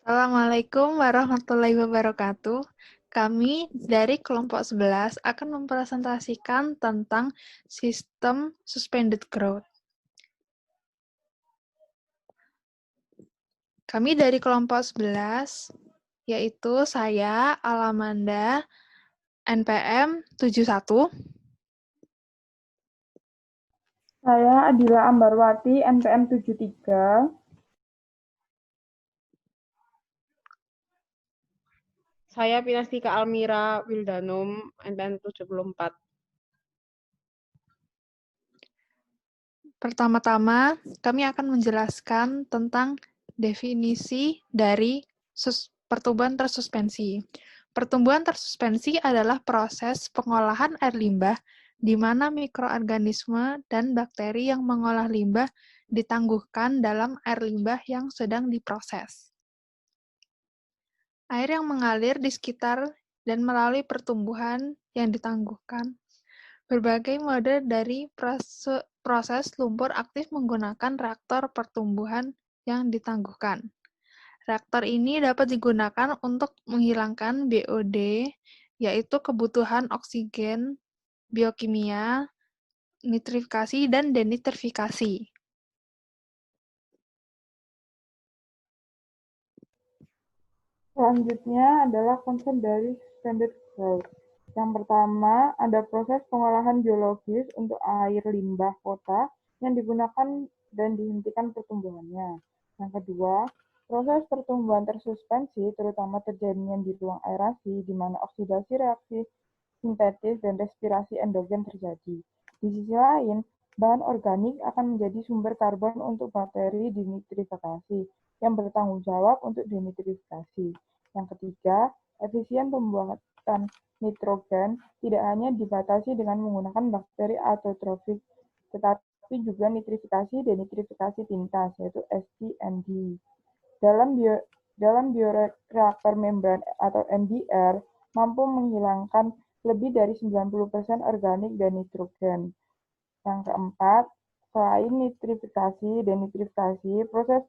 Assalamualaikum warahmatullahi wabarakatuh. Kami dari kelompok 11 akan mempresentasikan tentang sistem suspended growth. Kami dari kelompok 11, yaitu saya, Alamanda, NPM 71. Saya Adila Ambarwati, NPM 73. Saya Pinastika Almira Wildanum, NPM 74. Pertama-tama, kami akan menjelaskan tentang definisi dari pertumbuhan tersuspensi. Pertumbuhan tersuspensi adalah proses pengolahan air limbah di mana mikroorganisme dan bakteri yang mengolah limbah ditangguhkan dalam air limbah yang sedang diproses. Air yang mengalir di sekitar dan melalui pertumbuhan yang ditangguhkan. Berbagai mode dari proses lumpur aktif menggunakan reaktor pertumbuhan yang ditangguhkan. Reaktor ini dapat digunakan untuk menghilangkan BOD, yaitu kebutuhan oksigen, biokimia, nitrifikasi, dan denitrifikasi. Selanjutnya adalah konsep dari suspended growth. Yang pertama, ada proses pengolahan biologis untuk air limbah kota yang digunakan dan dihentikan pertumbuhannya. Yang kedua, proses pertumbuhan tersuspensi terutama terjadinya di ruang aerasi di mana oksidasi reaksi sintetis dan respirasi endogen terjadi. Di sisi lain, bahan organik akan menjadi sumber karbon untuk bakteri denitrifikasi yang bertanggung jawab untuk denitrifikasi. Yang ketiga, efisien pembuatan nitrogen tidak hanya dibatasi dengan menggunakan bakteri autotrofik, tetapi juga nitrifikasi denitrifikasi pintas, yaitu STND. Dalam bioreaktor membran atau MBR, mampu menghilangkan lebih dari 90% organik dan nitrogen. Yang keempat, selain nitrifikasi dan nitrifikasi, proses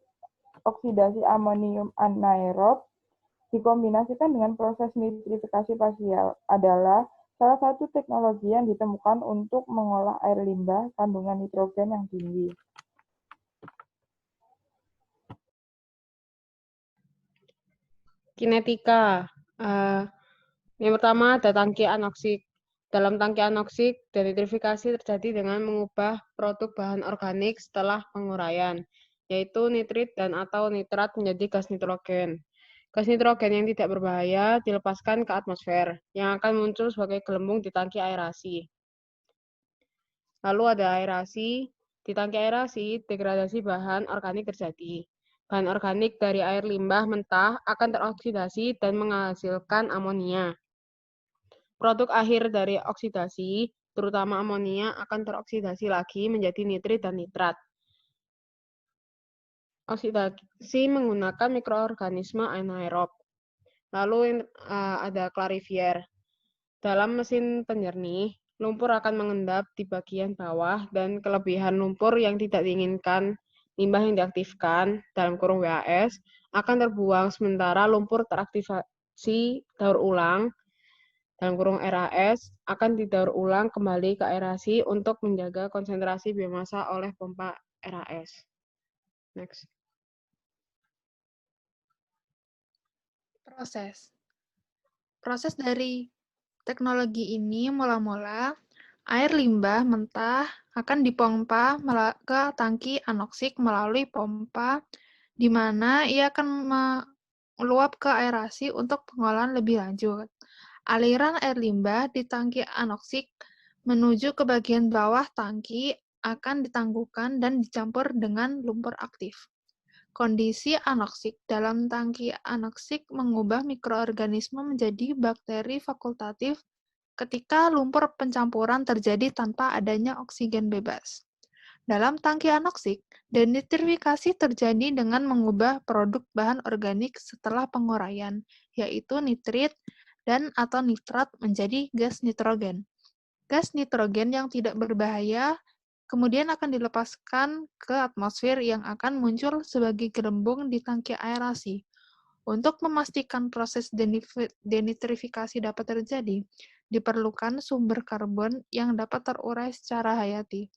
oksidasi amonium anaerob dikombinasikan dengan proses nitrifikasi pasial adalah salah satu teknologi yang ditemukan untuk mengolah air limbah kandungan nitrogen yang tinggi. Kinetika. Yang pertama ada tangki anoksik. Dalam tangki anoksik, denitrifikasi terjadi dengan mengubah produk bahan organik setelah penguraian, yaitu nitrit dan atau nitrat menjadi gas nitrogen. Gas nitrogen yang tidak berbahaya dilepaskan ke atmosfer, yang akan muncul sebagai gelembung di tangki aerasi. Lalu ada aerasi. Di tangki aerasi, degradasi bahan organik terjadi. Bahan organik dari air limbah mentah akan teroksidasi dan menghasilkan amonia. Produk akhir dari oksidasi, terutama amonia, akan teroksidasi lagi menjadi nitrit dan nitrat. Oksidasi menggunakan mikroorganisme anaerob. Lalu ada clarifier. Dalam mesin penjernih, lumpur akan mengendap di bagian bawah dan kelebihan lumpur yang tidak diinginkan, limbah yang diaktifkan, dalam kurung WAS, akan terbuang sementara lumpur teraktivasi daur ulang, dalam kurung RAS, akan didaur ulang kembali ke aerasi untuk menjaga konsentrasi biomasa oleh pompa RAS. Next. Proses dari teknologi ini mula-mula air limbah mentah akan dipompa ke tangki anoksik melalui pompa, di mana ia akan meluap ke aerasi untuk pengolahan lebih lanjut. Aliran air limbah di tangki anoksik menuju ke bagian bawah tangki akan ditangguhkan dan dicampur dengan lumpur aktif. Kondisi anoksik dalam tangki anoksik mengubah mikroorganisme menjadi bakteri fakultatif ketika lumpur pencampuran terjadi tanpa adanya oksigen bebas. Dalam tangki anoksik, denitrifikasi terjadi dengan mengubah produk bahan organik setelah penguraian, yaitu nitrit dan atau nitrat menjadi gas nitrogen. Gas nitrogen yang tidak berbahaya kemudian akan dilepaskan ke atmosfer yang akan muncul sebagai gelembung di tangki aerasi. Untuk memastikan proses denitrifikasi dapat terjadi, diperlukan sumber karbon yang dapat terurai secara hayati.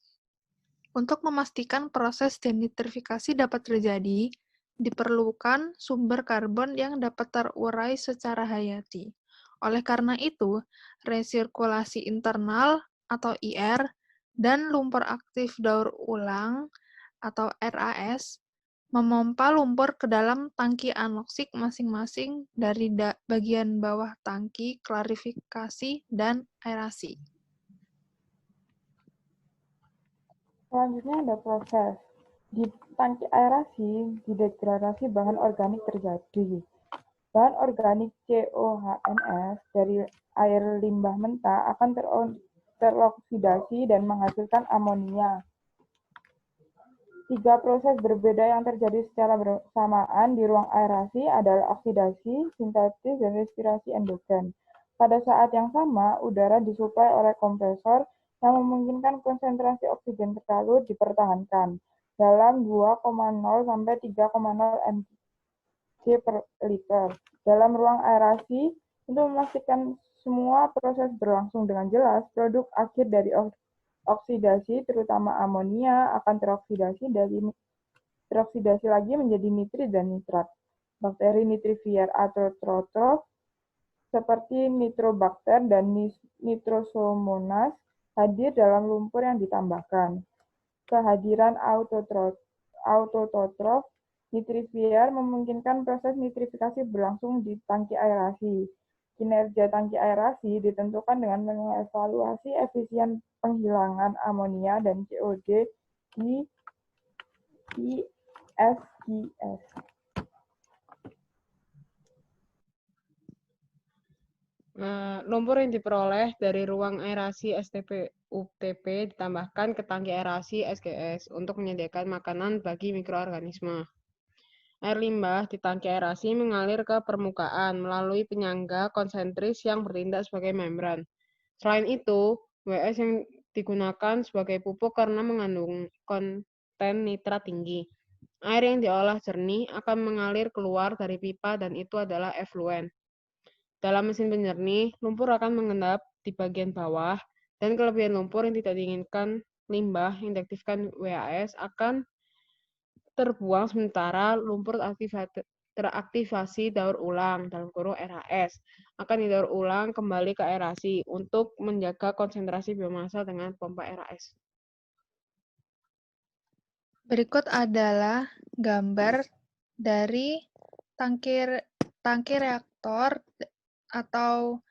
Untuk memastikan proses denitrifikasi dapat terjadi, diperlukan sumber karbon yang dapat terurai secara hayati. Oleh karena itu, resirkulasi internal atau IR dan lumpur aktif daur ulang atau RAS memompa lumpur ke dalam tangki anoksik masing-masing dari bagian bawah tangki klarifikasi dan aerasi. Selanjutnya ada proses. Di tangki aerasi, degradasi bahan organik terjadi. Bahan organik COHNS dari air limbah mentah akan teroksidasi dan menghasilkan amonia. 3 proses berbeda yang terjadi secara bersamaan di ruang aerasi adalah oksidasi, sintetis, dan respirasi endogen. Pada saat yang sama, udara disuplai oleh kompresor yang memungkinkan konsentrasi oksigen terkalut dipertahankan dalam 2,0 sampai 3,0 mg per liter. Dalam ruang aerasi, untuk memastikan semua proses berlangsung dengan jelas, produk akhir dari oksidasi, terutama amonia, akan teroksidasi lagi menjadi nitrit dan nitrat. Bakteri nitrifier autotrof seperti Nitrobacter dan Nitrosomonas hadir dalam lumpur yang ditambahkan. Kehadiran autotrof nitrifier memungkinkan proses nitrifikasi berlangsung di tangki aerasi. Kinerja tangki aerasi ditentukan dengan mengevaluasi efisien penghilangan amonia dan CO2 di ISGS. Lumpur yang diperoleh dari ruang aerasi STP-UTP ditambahkan ke tangki aerasi SGS untuk menyediakan makanan bagi mikroorganisme. Air limbah di tangki aerasi mengalir ke permukaan melalui penyangga konsentris yang bertindak sebagai membran. Selain itu, WS yang digunakan sebagai pupuk karena mengandung konten nitrat tinggi. Air yang diolah jernih akan mengalir keluar dari pipa dan itu adalah efluen. Dalam mesin penjernih, lumpur akan mengendap di bagian bawah dan kelebihan lumpur yang tidak diinginkan limbah yang diaktifkan WAS akan terbuang sementara lumpur teraktivasi daur ulang dalam kurung RAS akan didaur ulang kembali ke aerasi untuk menjaga konsentrasi biomasa dengan pompa RAS. Berikut adalah gambar dari tangki reaktor atau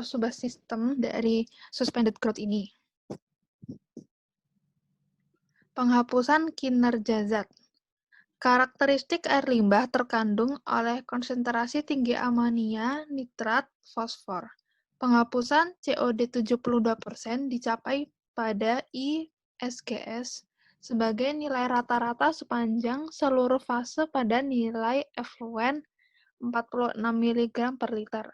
subsistem dari suspended growth ini. Penghapusan kinerja zat. Karakteristik air limbah terkandung oleh konsentrasi tinggi amonia, nitrat, fosfor. Penghapusan COD 72% dicapai pada ISGS sebagai nilai rata-rata sepanjang seluruh fase pada nilai efluen 46 mg per liter.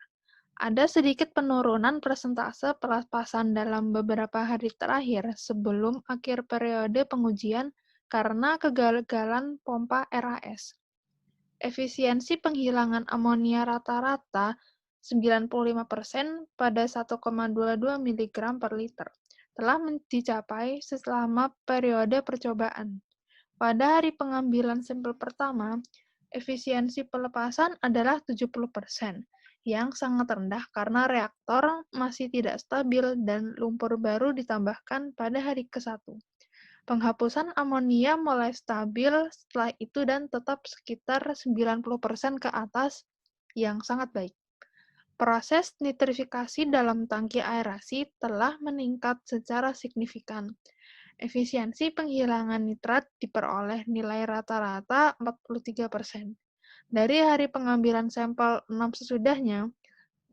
Ada sedikit penurunan persentase pelepasan dalam beberapa hari terakhir sebelum akhir periode pengujian karena kegagalan pompa RAS. Efisiensi penghilangan amonia rata-rata 95% pada 1,22 mg per liter telah dicapai selama periode percobaan. Pada hari pengambilan sampel pertama, efisiensi pelepasan adalah 70%, yang sangat rendah karena reaktor masih tidak stabil dan lumpur baru ditambahkan pada hari ke-1. Penghapusan amonia mulai stabil setelah itu dan tetap sekitar 90% ke atas, yang sangat baik. Proses nitrifikasi dalam tangki aerasi telah meningkat secara signifikan. Efisiensi penghilangan nitrat diperoleh nilai rata-rata 43%. Dari hari pengambilan sampel 6 sesudahnya,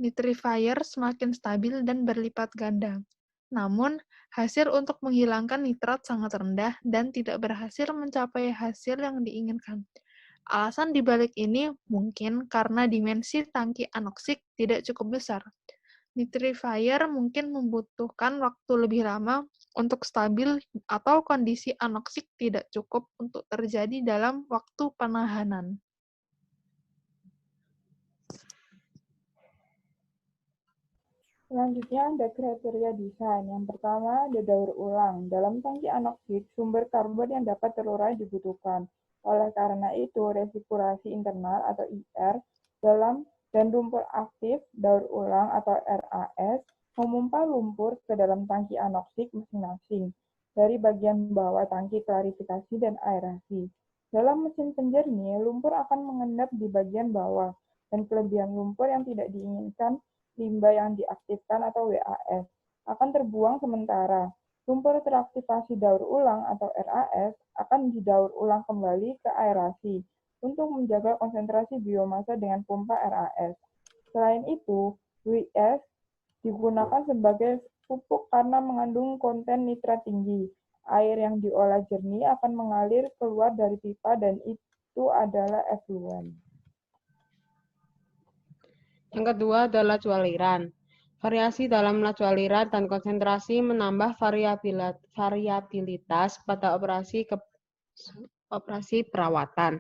nitrifier semakin stabil dan berlipat ganda. Namun, hasil untuk menghilangkan nitrat sangat rendah dan tidak berhasil mencapai hasil yang diinginkan. Alasan dibalik ini mungkin karena dimensi tangki anoksik tidak cukup besar. Nitrifier mungkin membutuhkan waktu lebih lama untuk stabil atau kondisi anoksik tidak cukup untuk terjadi dalam waktu penahanan. Selanjutnya ada kriteria desain. Yang pertama ada daur ulang. Dalam tangki anoksik, sumber karbon yang dapat terurai dibutuhkan. Oleh karena itu, resirkulasi internal atau IR dan lumpur aktif daur ulang atau RAS memompa lumpur ke dalam tangki anoksik masing-masing dari bagian bawah tangki klarifikasi dan aerasi. Dalam mesin penjernih, lumpur akan mengendap di bagian bawah dan kelebihan lumpur yang tidak diinginkan limbah yang diaktifkan atau WAS akan terbuang sementara. Lumpur teraktivasi daur ulang atau RAS akan didaur ulang kembali ke aerasi untuk menjaga konsentrasi biomasa dengan pompa RAS. Selain itu, WS digunakan sebagai pupuk karena mengandung konten nitrat tinggi. Air yang diolah jernih akan mengalir keluar dari pipa dan itu adalah efluen. Yang kedua adalah laju aliran. Variasi dalam laju aliran dan konsentrasi menambah variabilitas pada operasi perawatan.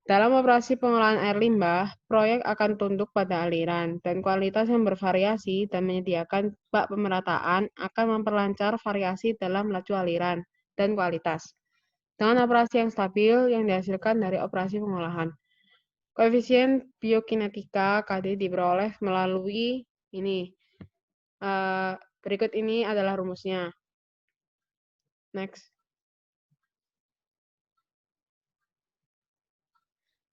Dalam operasi pengolahan air limbah, proyek akan tunduk pada aliran, dan kualitas yang bervariasi dan menyediakan bak pemerataan akan memperlancar variasi dalam laju aliran dan kualitas. Dengan operasi yang stabil yang dihasilkan dari operasi pengolahan. Koefisien biokinetika KD diperoleh melalui ini. Berikut ini adalah rumusnya. Next.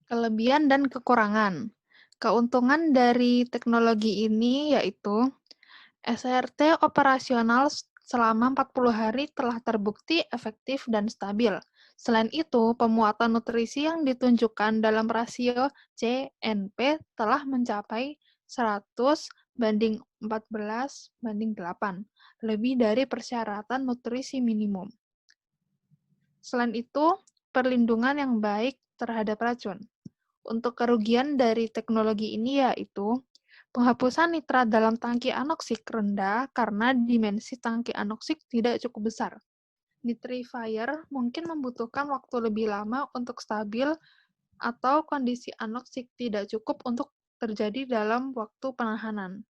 Kelebihan dan kekurangan. Keuntungan dari teknologi ini yaitu SRT operasional selama 40 hari telah terbukti efektif dan stabil. Selain itu, pemuatan nutrisi yang ditunjukkan dalam rasio CNP telah mencapai 100:14:8, lebih dari persyaratan nutrisi minimum. Selain itu, perlindungan yang baik terhadap racun. Untuk kerugian dari teknologi ini yaitu penghapusan nitrat dalam tangki anoksik rendah karena dimensi tangki anoksik tidak cukup besar. Nitrifier mungkin membutuhkan waktu lebih lama untuk stabil atau kondisi anoksik tidak cukup untuk terjadi dalam waktu penahanan.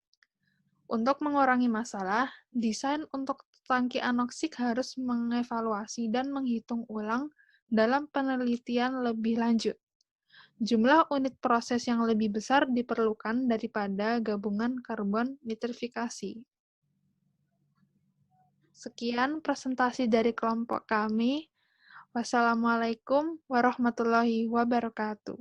Untuk mengurangi masalah, desain untuk tangki anoksik harus mengevaluasi dan menghitung ulang dalam penelitian lebih lanjut. Jumlah unit proses yang lebih besar diperlukan daripada gabungan karbon nitrifikasi. Sekian presentasi dari kelompok kami. Wassalamualaikum warahmatullahi wabarakatuh.